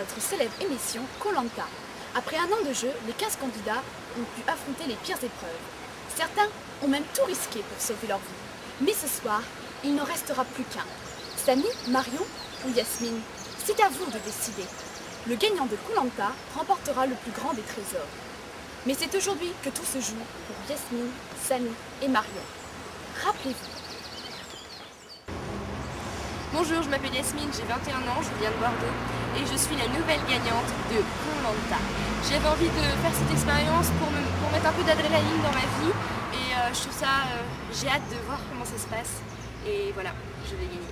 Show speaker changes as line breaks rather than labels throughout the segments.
notre célèbre émission Koh Lanta. Après un an de jeu, les 15 candidats ont pu affronter les pires épreuves. Certains ont même tout risqué pour sauver leur vie. Mais ce soir, il n'en restera plus qu'un. Samy, Marion ou Yasmine, c'est à vous de décider. Le gagnant de Koh Lanta remportera le plus grand des trésors. Mais c'est aujourd'hui que tout se joue pour Yasmine, Samy et Marion. Rappelez-vous.
Bonjour, je m'appelle Yasmine, j'ai 21 ans, je viens de Bordeaux et je suis la nouvelle gagnante de Koh Lanta. J'avais envie de faire cette expérience pour mettre un peu d'adrénaline dans ma vie et je trouve ça, j'ai hâte de voir comment ça se passe et voilà, je vais gagner.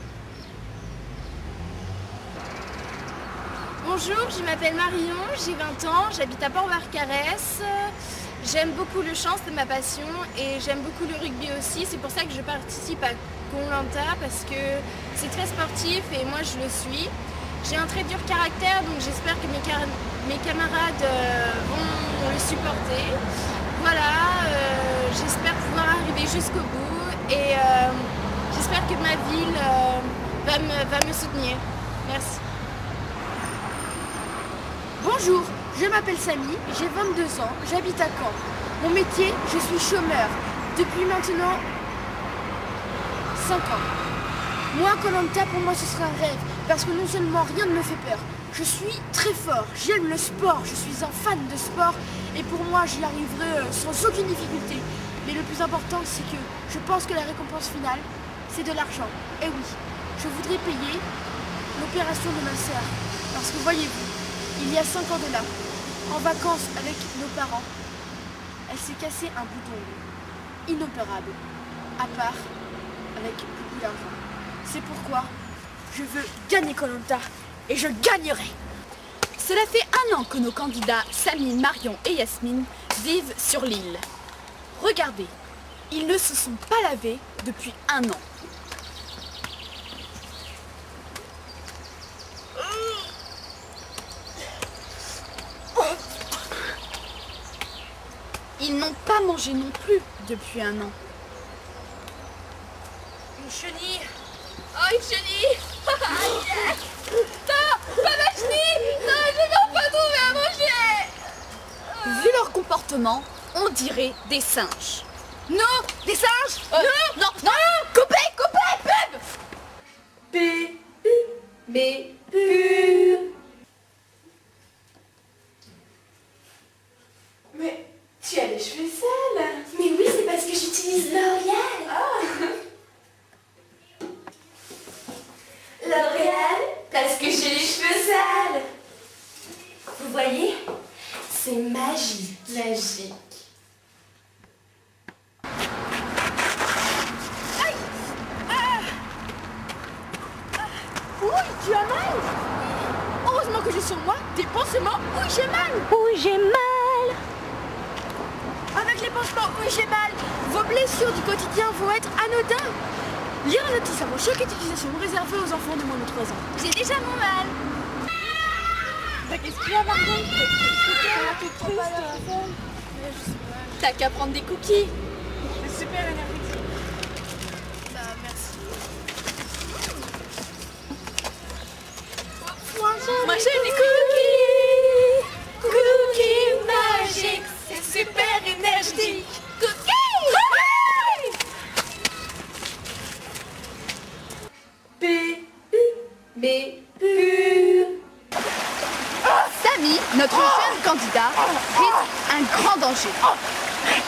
Bonjour, je m'appelle Marion, j'ai 20 ans, j'habite à Port-Barcarès. J'aime beaucoup le chant, c'est ma passion et j'aime beaucoup le rugby aussi. C'est pour ça que je participe à Koh Lanta parce que c'est très sportif et moi je le suis. J'ai un très dur caractère donc j'espère que mes camarades vont le supporter. Voilà, j'espère pouvoir arriver jusqu'au bout et j'espère que ma ville va me soutenir. Merci.
Bonjour, je m'appelle Samy, j'ai 22 ans, j'habite à Caen. Mon métier, je suis chômeur depuis maintenant 5 ans. Moi, Koh Lanta, pour moi, ce sera un rêve parce que non seulement rien ne me fait peur, je suis très fort, j'aime le sport, je suis un fan de sport et pour moi, j'y arriverai sans aucune difficulté. Mais le plus important, c'est que je pense que la récompense finale, c'est de l'argent. Et oui, je voudrais payer l'opération de ma sœur parce que voyez-vous, il y a 5 ans de là, en vacances avec nos parents, elle s'est cassé un bouton inopérable, à part avec beaucoup d'argent. C'est pourquoi je veux gagner Koh Lanta et je gagnerai.
Cela fait un an que nos candidats Samy, Marion et Yasmine vivent sur l'île. Regardez, ils ne se sont pas lavés depuis un an. Ils n'ont pas mangé non plus depuis un an.
Une chenille. Oh, une chenille. Non, pas ma chenille. Non, je vais pas trouver à manger.
Vu leur comportement, on dirait des singes.
Non, des singes.
Non, non, coupez, pub.
Mais tu as les cheveux sales. Mais oui, c'est parce que j'utilise L'Oréal. L'Oréal, parce que j'ai les cheveux sales. Vous voyez, c'est magique. Magique.
Oui, tu as mal. Heureusement que j'ai sur moi des pansements. Oui, j'ai mal. Oui, j'ai mal. Avec les pansements, oui, j'ai mal. Vos blessures du quotidien vont être anodins. Lire la notice avant chaque utilisation réservée aux enfants de moins de 3 ans.
J'ai déjà mon mal.
Qu'est-ce qu'il y a, Marion?
T'as qu'à prendre des cookies.
C'est super énergique.
Bah, merci.
Moi j'ai des cookies. Cookies magiques, c'est super énergique. Samy, notre jeune candidat, risque un grand danger.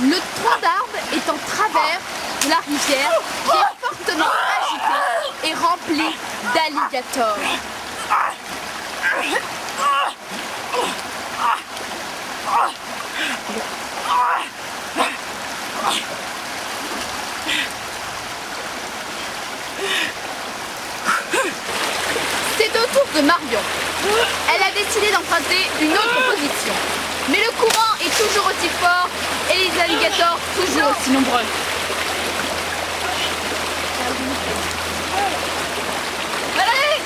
Le tronc d'arbre est en travers de la rivière qui est fortement agitée et remplie d'alligators. C'est au tour de Marion. Elle a décidé d'emprunter une autre position. Mais le courant est toujours aussi fort et les alligators toujours aussi nombreux. Allez!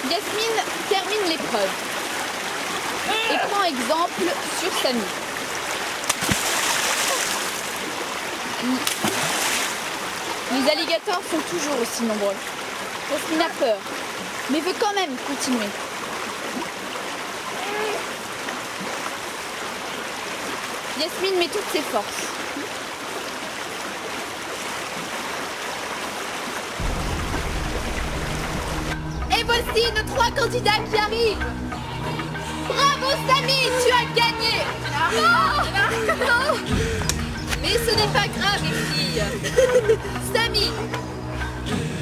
Yasmine termine l'épreuve et prend exemple sur Samy. Les alligators sont toujours aussi nombreux. Yasmine a peur, mais veut quand même continuer. Yasmine met toutes ses forces. Et voici nos 3 candidats qui arrivent. Bravo Samy, tu as gagné. Non. Mais ce n'est pas grave les filles. Samy,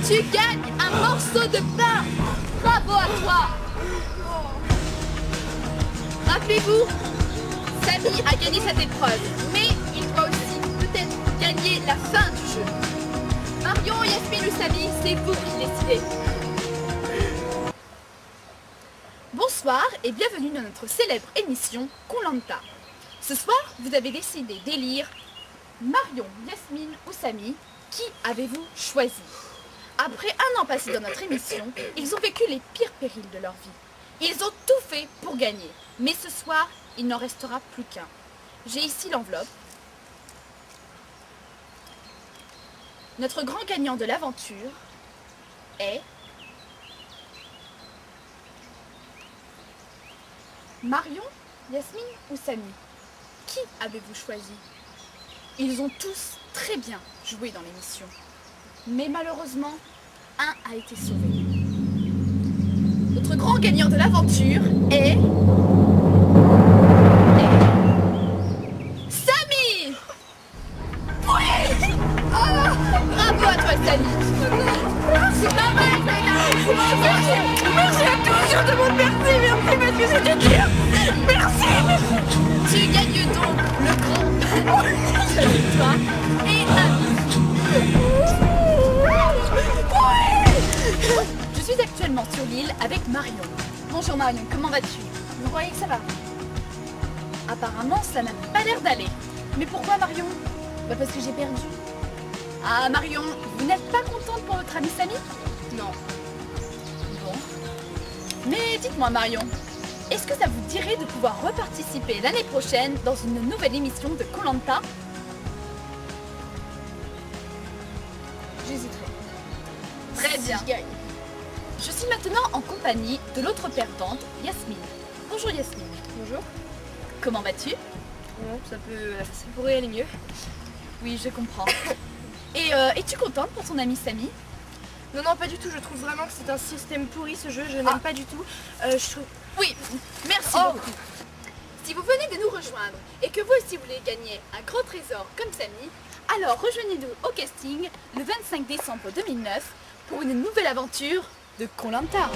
tu gagnes un morceau de pain. Bravo à toi. Rappelez-vous, Samy a gagné cette épreuve, mais il doit aussi peut-être gagner la fin du jeu. Marion, Yasmine ou Samy, c'est vous qui décidez. Bonsoir et bienvenue dans notre célèbre émission Koh-Lanta. Ce soir, vous avez décidé d'élire Marion, Yasmine ou Samy. Qui avez-vous choisi? Après un an passé dans notre émission, ils ont vécu les pires périls de leur vie. Ils ont tout fait pour gagner. Mais ce soir, il n'en restera plus qu'un. J'ai ici l'enveloppe. Notre grand gagnant de l'aventure est Marion, Yasmine ou Samy. Qui avez-vous choisi? Ils ont tous très bien joué dans l'émission. Mais malheureusement, un a été sauvé. Notre grand gagnant de l'aventure est Samy. Oui. Bravo à toi Samy. C'est pas vrai. Merci à tous, je demande merci parce que c'était dur. Merci. Tu gagnes donc le grand victoire et un Je suis actuellement sur l'île avec Marion. Bonjour Marion, comment vas-tu? Vous croyez que ça va? Apparemment, ça n'a pas l'air d'aller. Mais pourquoi Marion? Parce que j'ai perdu. Ah Marion, vous n'êtes pas contente pour votre ami Samy?
Non.
Bon. Mais dites-moi Marion, est-ce que ça vous dirait de pouvoir reparticiper l'année prochaine dans une nouvelle émission de Koh-Lanta?
J'hésiterai.
Très bien. Je suis maintenant en compagnie de l'autre perdante, Yasmine. Bonjour Yasmine.
Bonjour.
Comment vas-tu?
Bon, ça pourrait aller mieux.
Oui, je comprends. Et es-tu contente pour ton ami Samy?
Non, pas du tout. Je trouve vraiment que c'est un système pourri ce jeu. Je n'aime pas du tout. Je trouve...
Oui, merci beaucoup. Si vous venez de nous rejoindre et que vous aussi voulez gagner un grand trésor comme Samy, alors rejoignez-nous au casting le 25 décembre 2009 pour une nouvelle aventure de Koh-Lanta.